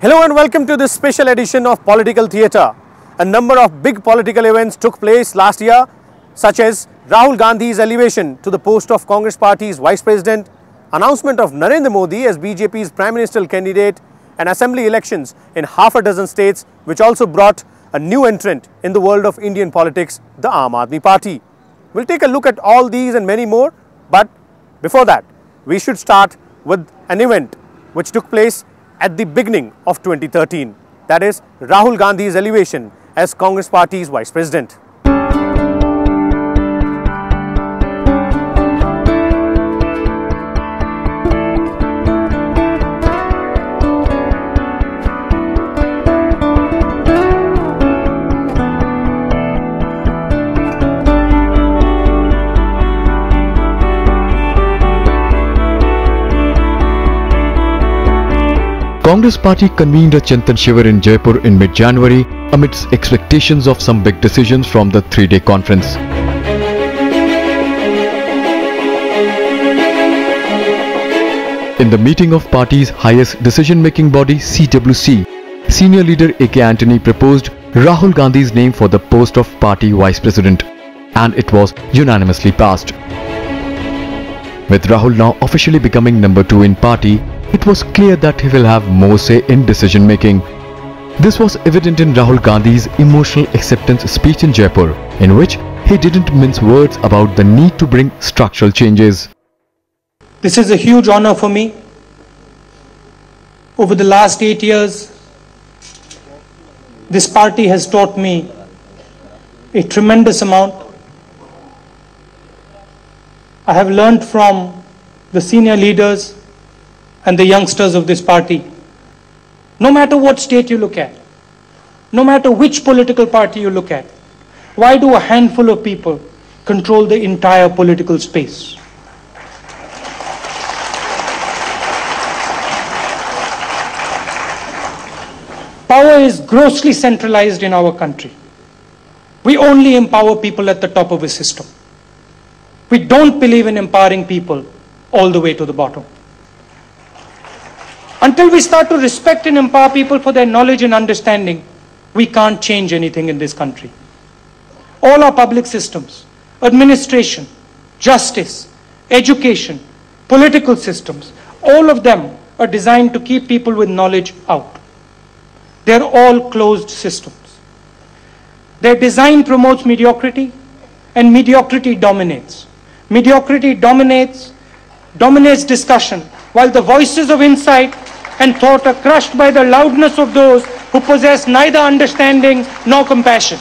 Hello and welcome to this special edition of Political Theatre. A number of big political events took place last year, such as Rahul Gandhi's elevation to the post of Congress Party's Vice President, announcement of Narendra Modi as BJP's Prime Ministerial candidate, and assembly elections in half a dozen states, which also brought a new entrant in the world of Indian politics, the Aam Aadmi Party. We'll take a look at all these and many more, but before that, we should start with an event which took place at the beginning of 2013, that is Rahul Gandhi's elevation as Congress Party's Vice President. Congress Party convened a Chintan Shivir in Jaipur in mid-January amidst expectations of some big decisions from the three-day conference. In the meeting of party's highest decision-making body CWC, senior leader A.K. Antony proposed Rahul Gandhi's name for the post of party vice president, and it was unanimously passed. With Rahul now officially becoming number 2 in party, it was clear that he will have more say in decision-making. This was evident in Rahul Gandhi's emotional acceptance speech in Jaipur, in which he didn't mince words about the need to bring structural changes. This is a huge honor for me. Over the last 8 years, this party has taught me a tremendous amount. I have learned from the senior leaders and the youngsters of this party. No matter what state you look at, no matter which political party you look at, why do a handful of people control the entire political space? Power is grossly centralized in our country. We only empower people at the top of a system. We don't believe in empowering people all the way to the bottom. Until we start to respect and empower people for their knowledge and understanding, we can't change anything in this country. All our public systems, administration, justice, education, political systems, all of them are designed to keep people with knowledge out. They're all closed systems. Their design promotes mediocrity, and mediocrity dominates. Mediocrity dominates discussion, while the voices of insight and thought are crushed by the loudness of those who possess neither understanding nor compassion.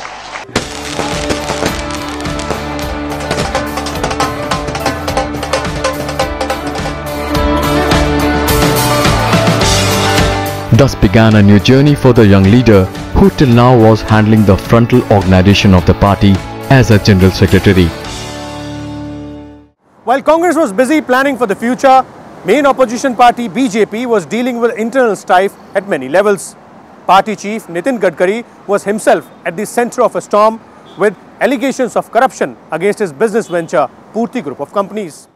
Thus began a new journey for the young leader, who till now was handling the frontal organization of the party as a general secretary. While Congress was busy planning for the future, main opposition party BJP was dealing with internal strife at many levels. Party chief Nitin Gadkari was himself at the center of a storm with allegations of corruption against his business venture, Purti Group of Companies.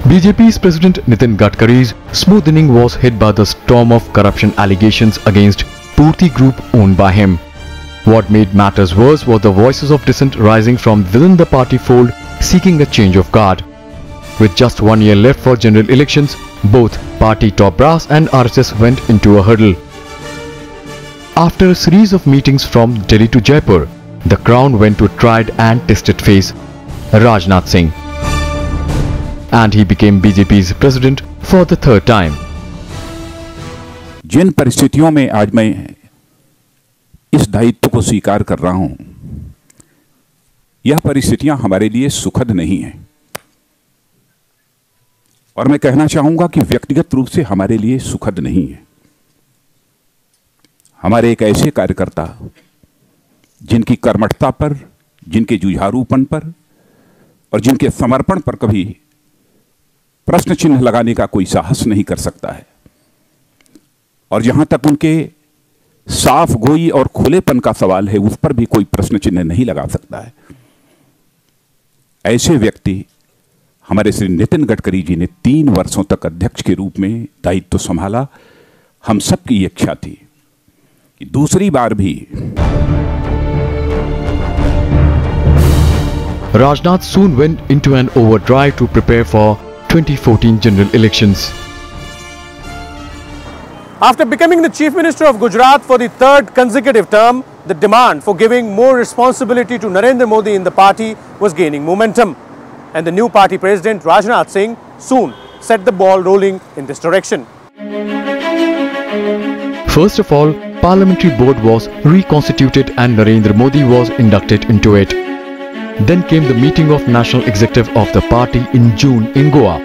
BJP's President Nitin Gadkari's smoothing was hit by the storm of corruption allegations against Purti Group owned by him. What made matters worse were the voices of dissent rising from within the party fold, seeking a change of guard. With just 1 year left for general elections, both party top brass and RSS went into a huddle. After a series of meetings from Delhi to Jaipur, the crown went to a tried and tested face, Rajnath Singh. And he became BJP's president for the third time. जिन परिस्थितियों में आज मैं इस दायित्व को स्वीकार कर रहा हूं, यह परिस्थितियां हमारे लिए सुखद नहीं हैं, और मैं कहना चाहूंगा कि व्यक्तिगत रूप से हमारे लिए सुखद नहीं है। हमारे एक ऐसे कार्यकर्ता जिनकी कर्मठता पर, जिनके जुझारूपन पर और जिनके समर्पण पर कभी प्रश्न चिन्ह लगाने का कोई साहस नहीं कर सकता है, और जहां तक उनके साफ गोई और खुलेपन का सवाल है, उस पर भी कोई प्रश्न चिन्ह नहीं लगा सकता है। ऐसे व्यक्ति हमारे श्री नितिन गडकरी जी ने 3 वर्षों तक अध्यक्ष के रूप में दायित्व संभाला। हम सबकी इच्छा थी कि दूसरी बार भी Rajnath soon went into an overdrive to prepare for 2014 general elections. After becoming the Chief Minister of Gujarat for the 3rd consecutive term, the demand for giving more responsibility to Narendra Modi in the party was gaining momentum. And the new party president Rajnath Singh soon set the ball rolling in this direction. First of all, Parliamentary Board was reconstituted and Narendra Modi was inducted into it. Then came the meeting of National Executive of the party in June in Goa.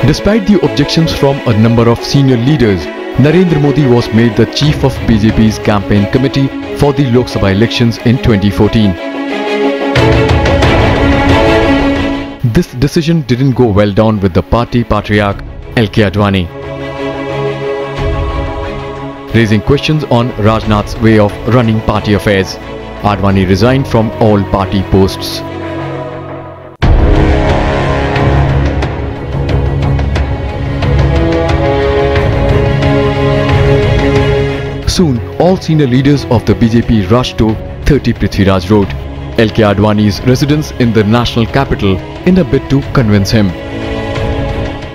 Despite the objections from a number of senior leaders, Narendra Modi was made the chief of BJP's campaign committee for the Lok Sabha elections in 2014. This decision didn't go well down with the party patriarch L.K. Advani, raising questions on Rajnath's way of running party affairs. Advani resigned from all party posts. Soon, all senior leaders of the BJP rushed to 30 Prithviraj Road, L.K. Advani's residence in the national capital, in a bid to convince him.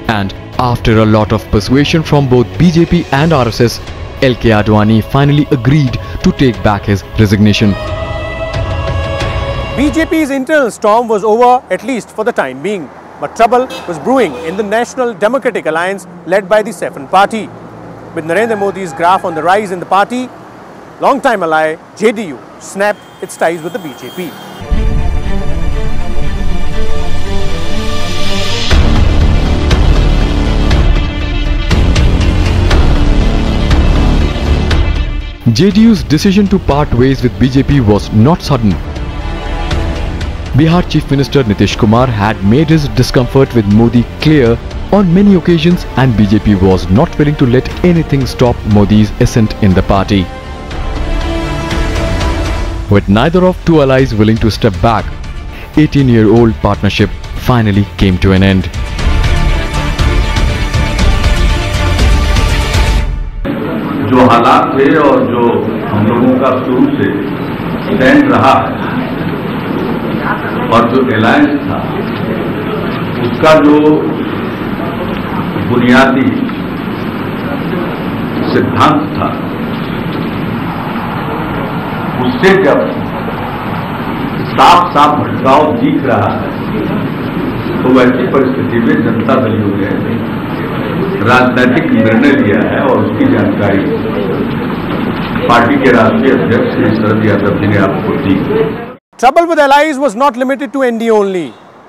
And after a lot of persuasion from both BJP and RSS, L.K. Advani finally agreed to take back his resignation. BJP's internal storm was over, at least for the time being. But trouble was brewing in the National Democratic Alliance led by the Saffron Party. With Narendra Modi's graph on the rise in the party, long-time ally JDU snapped its ties with the BJP. JDU's decision to part ways with BJP was not sudden. Bihar Chief Minister Nitish Kumar had made his discomfort with Modi clear on many occasions, and BJP was not willing to let anything stop Modi's ascent in the party. With neither of two allies willing to step back, 18-year-old partnership finally came to an end. जो हालात थे और जो हम लोगों का शुरू से स्टैंड रहा और जो अलायंस था, उसका जो बुनियादी सिद्धांत था, उससे जब साफ साफ भटकाव दिख रहा है, तो वैसी परिस्थिति में जनता दल यूनियन ने राजनीतिक निर्णय लिया है और उसकी जानकारी पार्टी के राष्ट्रीय अध्यक्ष श्री शरद यादव जी ने आपको दी। Trouble with allies was not limited to NDA only.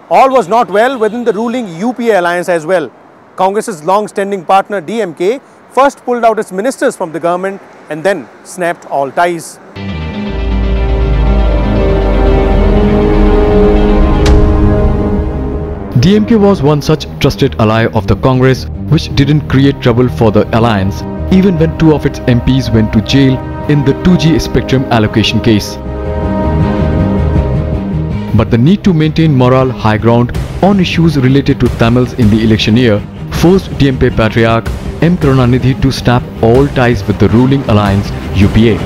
All was not well within the ruling UPA alliance as well. Congress's long-standing partner DMK first pulled out its ministers from the government and then snapped all ties. DMK was one such trusted ally of the Congress, which didn't create trouble for the alliance even when two of its MPs went to jail in the 2G spectrum allocation case. But the need to maintain moral high ground on issues related to Tamils in the election year forced DMK patriarch M. Karunanidhi to snap all ties with the ruling alliance UPA.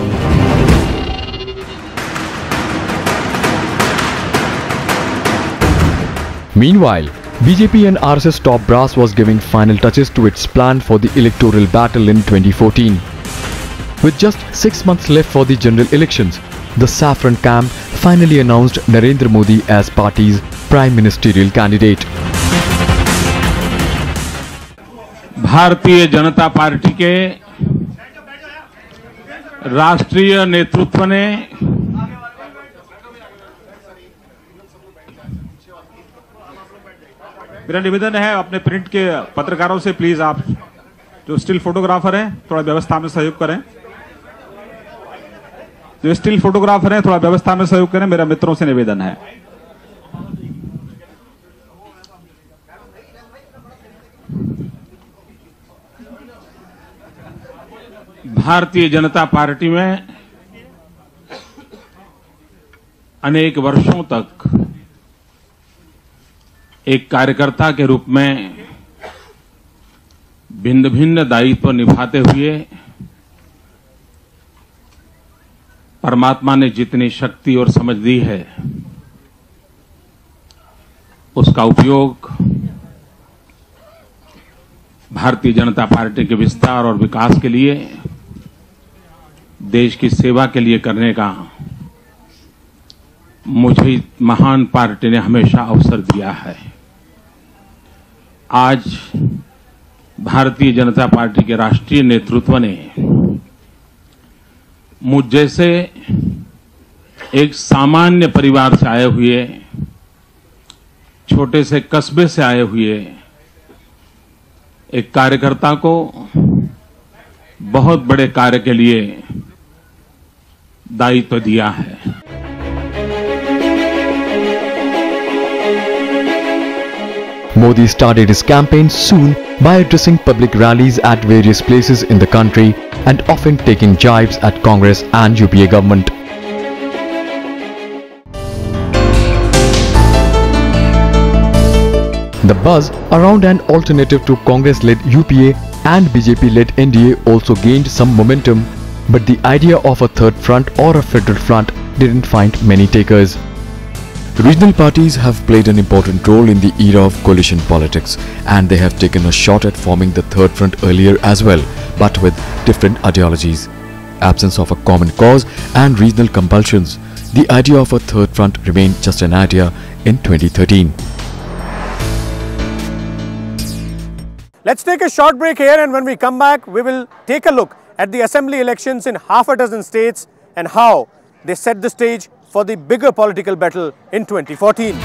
Meanwhile, BJP and RSS top brass was giving final touches to its plan for the electoral battle in 2014. With just 6 months left for the general elections, the Saffron camp finally announced Narendra Modi as party's prime ministerial candidate. Bharatiya Janata party के राष्ट्रीय नेतृत्व ने मेरा निवेदन है अपने print के पत्रकारों से, प्लीज आप जो स्टिल फोटोग्राफर हैं थोड़ा व्यवस्था में सहयोग करें। जो स्टिल फोटोग्राफर हैं थोड़ा व्यवस्था में सहयोग करें, मेरा मित्रों से निवेदन है। भारतीय जनता पार्टी में अनेक वर्षों तक एक कार्यकर्ता के रूप में भिन्न भिन्न दायित्व निभाते हुए परमात्मा ने जितनी शक्ति और समझ दी है उसका उपयोग भारतीय जनता पार्टी के विस्तार और विकास के लिए, देश की सेवा के लिए करने का मुझे महान पार्टी ने हमेशा अवसर दिया है। आज भारतीय जनता पार्टी के राष्ट्रीय नेतृत्व ने मुझ जैसे एक सामान्य परिवार से आए हुए, छोटे से कस्बे से आए हुए एक कार्यकर्ता को बहुत बड़े कार्य के लिए दायित्व दिया है। Modi started his campaign soon by addressing public rallies at various places in the country and often taking jibes at Congress and UPA government. The buzz around an alternative to Congress-led UPA and BJP-led NDA also gained some momentum, but the idea of a third front or a federal front didn't find many takers. Regional parties have played an important role in the era of coalition politics, and they have taken a shot at forming the third front earlier as well, but with different ideologies. Absence of a common cause and regional compulsions, the idea of a third front remained just an idea in 2013. Let's take a short break here, and when we come back, we will take a look at the assembly elections in half a dozen states and how they set the stage for the bigger political battle in 2014.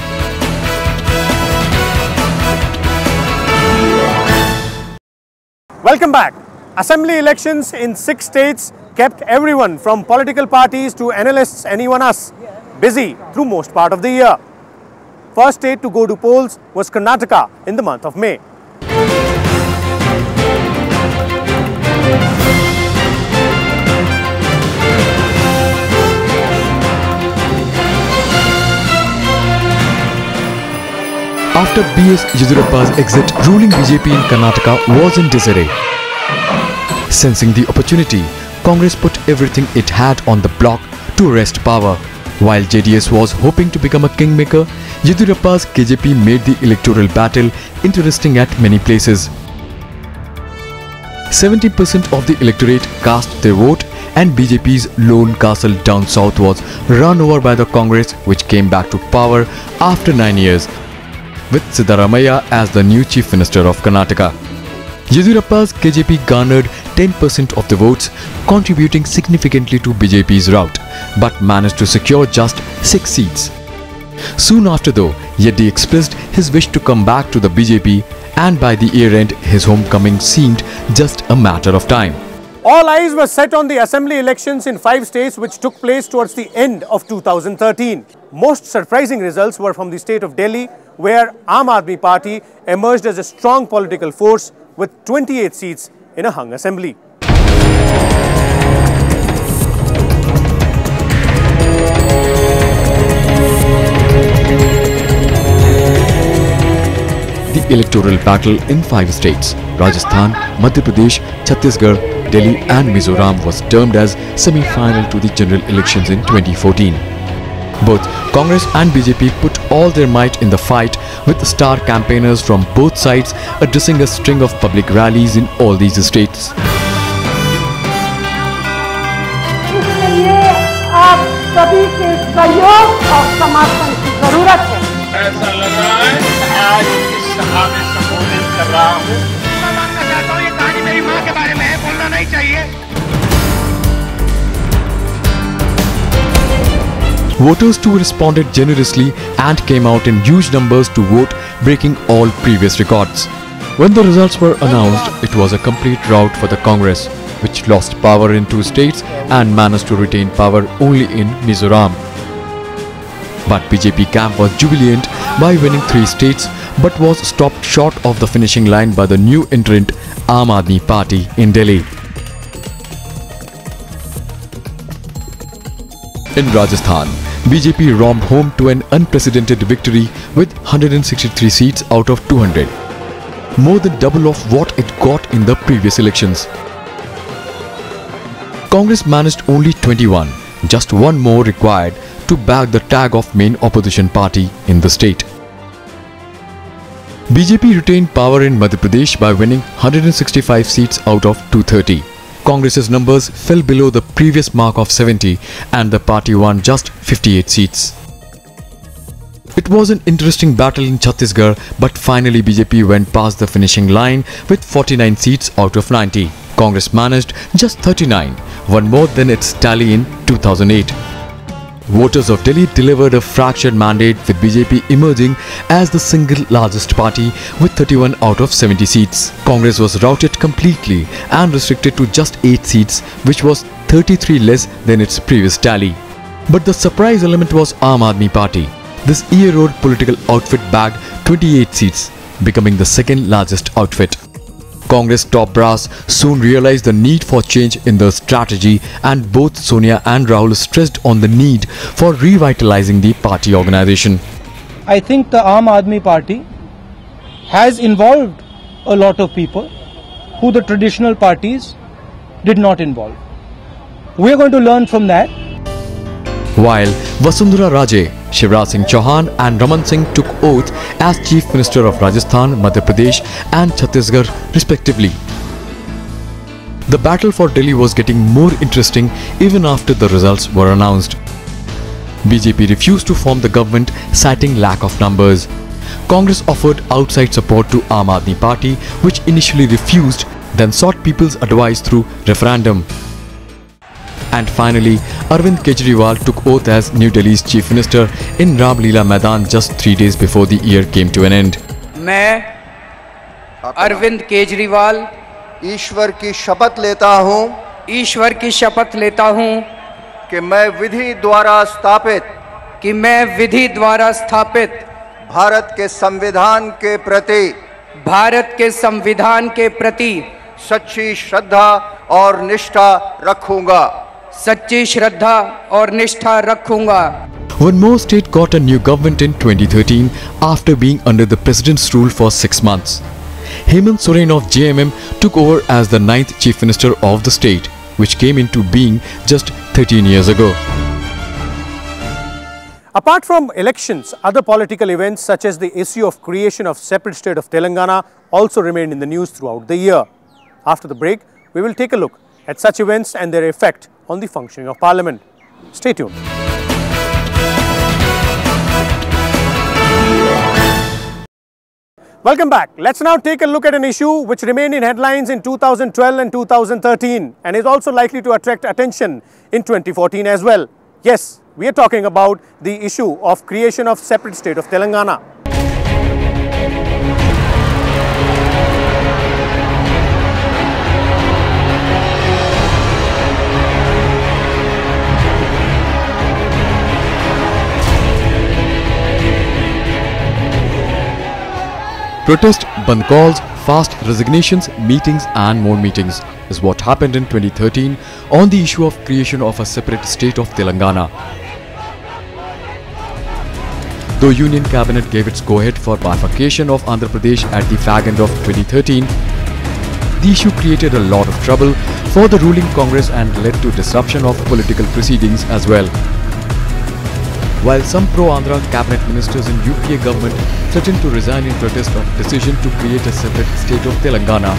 Welcome back. Assembly elections in 6 states kept everyone from political parties to analysts and even us busy through most part of the year. First state to go to polls was Karnataka in the month of May. After B.S. Yediyurappa's exit, ruling BJP in Karnataka was in disarray. Sensing the opportunity, Congress put everything it had on the block to wrest power. While JDS was hoping to become a kingmaker, Yediyurappa's KJP made the electoral battle interesting at many places. 70% of the electorate cast their vote, and BJP's lone castle down south was run over by the Congress, which came back to power after 9 years, with Siddaramaiah as the new Chief Minister of Karnataka. Yediyurappa's KJP garnered 10% of the votes, contributing significantly to BJP's rout, but managed to secure just 6 seats. Soon after though, Yeddi expressed his wish to come back to the BJP, and by the year end, his homecoming seemed just a matter of time. All eyes were set on the assembly elections in 5 states which took place towards the end of 2013. Most surprising results were from the state of Delhi, where Aam Aadmi Party emerged as a strong political force with 28 seats in a hung assembly. The electoral battle in 5 states, Rajasthan, Madhya Pradesh, Chhattisgarh, Delhi and Mizoram, was termed as semi-final to the general elections in 2014. Both Congress and BJP put all their might in the fight, with star campaigners from both sides addressing a string of public rallies in all these states. ऐसा लग रहा है आज इस सभा में संबोधित कर रहा हूँ। मैं मानना चाहता हूँ ये कहानी मेरी माँ के बारे में है, बोलना नहीं चाहिए। Voters too responded generously and came out in huge numbers to vote, breaking all previous records. When the results were announced, it was a complete rout for the Congress, which lost power in 2 states and managed to retain power only in Mizoram. But BJP camp was jubilant by winning 3 states, but was stopped short of the finishing line by the new entrant Aam Aadmi Party in Delhi. In Rajasthan, BJP romped home to an unprecedented victory with 163 seats out of 200, more than double of what it got in the previous elections. Congress managed only 21, just one more required to bag the tag of main opposition party in the state. BJP retained power in Madhya Pradesh by winning 165 seats out of 230. Congress's numbers fell below the previous mark of 70 and the party won just 58 seats. It was an interesting battle in Chhattisgarh, but finally BJP went past the finishing line with 49 seats out of 90. Congress managed just 39, one more than its tally in 2008. Voters of Delhi delivered a fractured mandate with BJP emerging as the single largest party with 31 out of 70 seats. Congress was routed completely and restricted to just 8 seats, which was 33 less than its previous tally. But the surprise element was Aam Aadmi Party. This year-old political outfit bagged 28 seats, becoming the second largest outfit. Congress top brass soon realized the need for change in the strategy, and both Sonia and Rahul stressed on the need for revitalizing the party organization. I think the Aam Aadmi Party has involved a lot of people who the traditional parties did not involve. We are going to learn from that. While Vasundhara Raje, Shivraj Singh Chauhan and Raman Singh took oath as Chief Minister of Rajasthan, Madhya Pradesh and Chhattisgarh respectively. The battle for Delhi was getting more interesting even after the results were announced. BJP refused to form the government, citing lack of numbers. Congress offered outside support to Aam Aadmi Party, which initially refused, then sought people's advice through referendum. And finally, Arvind Kejriwal took oath as New Delhi's Chief Minister in Ram Leela Maidan just 3 days before the year came to an end. मैं अरविंद केजरीवाल ईश्वर की शपथ लेता हूँ कि मैं विधि द्वारा स्थापित भारत के संविधान के प्रति सच्ची श्रद्धा और निष्ठा रखूंगा. One more state got a new government in 2013 after being under the president's rule for 6 months. Hemant Soren of JMM took over as the 9th Chief Minister of the state, which came into being just 13 years ago. Apart from elections, other political events such as the issue of creation of separate state of Telangana also remained in the news throughout the year. After the break, we will take a look at such events and their effect on the functioning of Parliament. Stay tuned. Welcome back. Let's now take a look at an issue which remained in headlines in 2012 and 2013 and is also likely to attract attention in 2014 as well. Yes, we are talking about the issue of creation of separate state of Telangana. Protest, band calls, fast resignations, meetings and more meetings is what happened in 2013 on the issue of creation of a separate state of Telangana. Though Union Cabinet gave its go-ahead for bifurcation of Andhra Pradesh at the fag end of 2013, the issue created a lot of trouble for the ruling Congress and led to disruption of political proceedings as well. While some pro-Andhra cabinet ministers in UPA government threatened to resign in protest of decision to create a separate state of Telangana,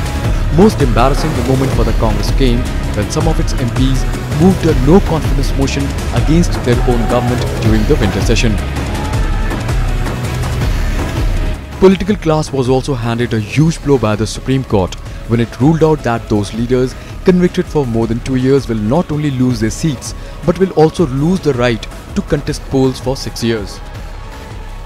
most embarrassing the moment for the Congress came when some of its MPs moved a no-confidence motion against their own government during the winter session. Political class was also handed a huge blow by the Supreme Court when it ruled out that those leaders convicted for more than 2 years will not only lose their seats but will also lose the right to contest polls for 6 years.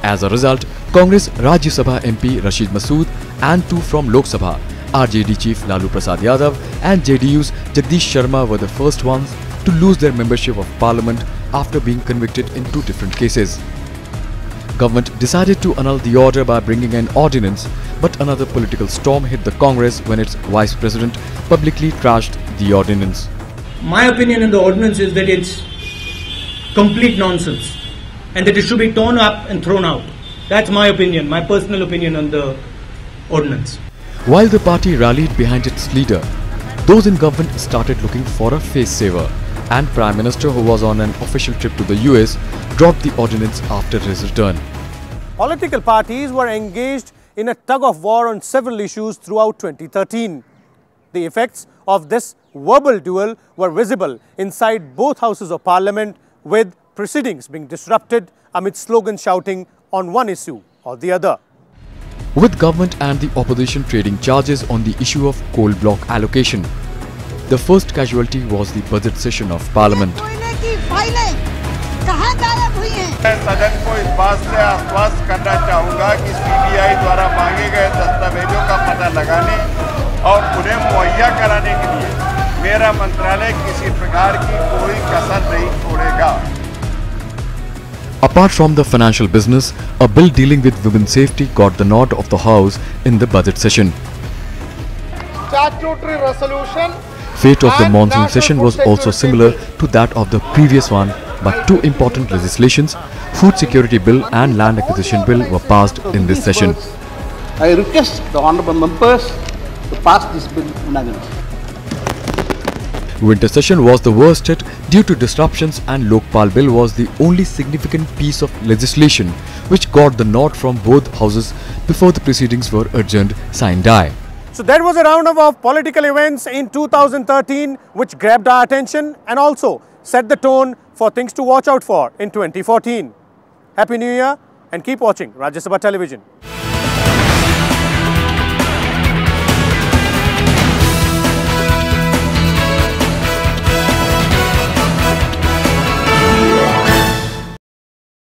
As a result, Congress Rajya Sabha MP Rashid Masood and 2 from Lok Sabha, RJD Chief Lalu Prasad Yadav and JDU's Jagdish Sharma were the first ones to lose their membership of Parliament after being convicted in 2 different cases. Government decided to annul the order by bringing an ordinance, but another political storm hit the Congress when its Vice President publicly trashed the ordinance. My opinion on the ordinance is that it's complete nonsense. and that it should be torn up and thrown out. That's my opinion, my personal opinion on the ordinance. While the party rallied behind its leader, those in government started looking for a face saver, and Prime Minister, who was on an official trip to the US, dropped the ordinance after his return. Political parties were engaged in a tug of war on several issues throughout 2013. The effects of this verbal duel were visible inside both houses of parliament, with proceedings being disrupted amid slogan shouting on one issue or the other. With government and the opposition trading charges on the issue of coal block allocation, the first casualty was the budget session of parliament. मैं सदन को इस बात से आश्वस्त करना चाहूँगा कि सीबीआई द्वारा मांगे गए दस्तावेजों का पता लगाने और उन्हें मुहैया कराने के लिए मेरा मंत्रालय किसी प्रकार की कोई कसर नहीं छोड़ेगा. Apart from the financial business, a bill dealing with women's safety got the nod of the House in the budget session. Statutory resolution. Fate of the monsoon session was also similar to that of the previous one, but two important legislations, Food Security Bill and Land Acquisition Bill, were passed in this session. I request the honourable members to pass this bill unanimously. Winter session was the worst hit due to disruptions, and Lokpal Bill was the only significant piece of legislation which got the nod from both houses before the proceedings were adjourned sine die. So that was a roundup of political events in 2013 which grabbed our attention and also set the tone for things to watch out for in 2014. Happy New Year and keep watching Rajya Sabha Television.